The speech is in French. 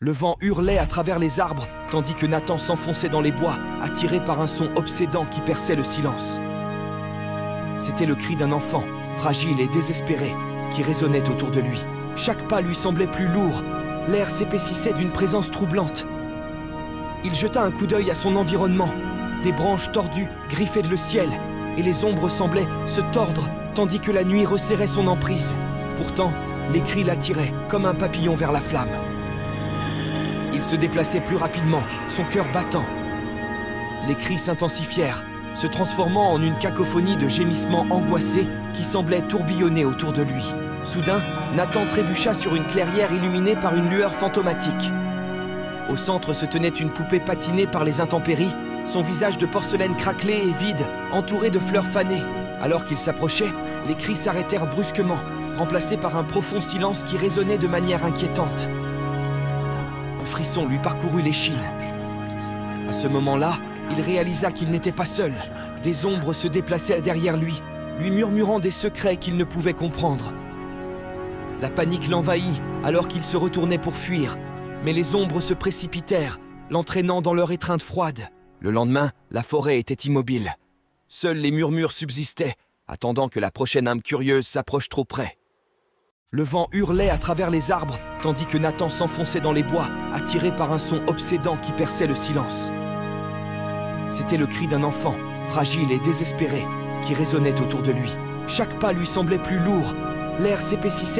Le vent hurlait à travers les arbres, tandis que Nathan s'enfonçait dans les bois, attiré par un son obsédant qui perçait le silence. C'était le cri d'un enfant, fragile et désespéré, qui résonnait autour de lui. Chaque pas lui semblait plus lourd, l'air s'épaississait d'une présence troublante. Il jeta un coup d'œil à son environnement. Des branches tordues griffaient le ciel, et les ombres semblaient se tordre, tandis que la nuit resserrait son emprise. Pourtant, les cris l'attiraient, comme un papillon vers la flamme. Il se déplaçait plus rapidement, son cœur battant. Les cris s'intensifièrent, se transformant en une cacophonie de gémissements angoissés qui semblaient tourbillonner autour de lui. Soudain, Nathan trébucha sur une clairière illuminée par une lueur fantomatique. Au centre se tenait une poupée patinée par les intempéries, son visage de porcelaine craquelé et vide, entouré de fleurs fanées. Alors qu'il s'approchait, les cris s'arrêtèrent brusquement, remplacés par un profond silence qui résonnait de manière inquiétante. Un frisson lui parcourut l'échine. À ce moment-là, il réalisa qu'il n'était pas seul. Des ombres se déplaçaient derrière lui, lui murmurant des secrets qu'il ne pouvait comprendre. La panique l'envahit alors qu'il se retournait pour fuir, mais les ombres se précipitèrent, l'entraînant dans leur étreinte froide. Le lendemain, la forêt était immobile. Seuls les murmures subsistaient, attendant que la prochaine âme curieuse s'approche trop près. Le vent hurlait à travers les arbres, tandis que Nathan s'enfonçait dans les bois, attiré par un son obsédant qui perçait le silence. C'était le cri d'un enfant, fragile et désespéré, qui résonnait autour de lui. Chaque pas lui semblait plus lourd, l'air s'épaississait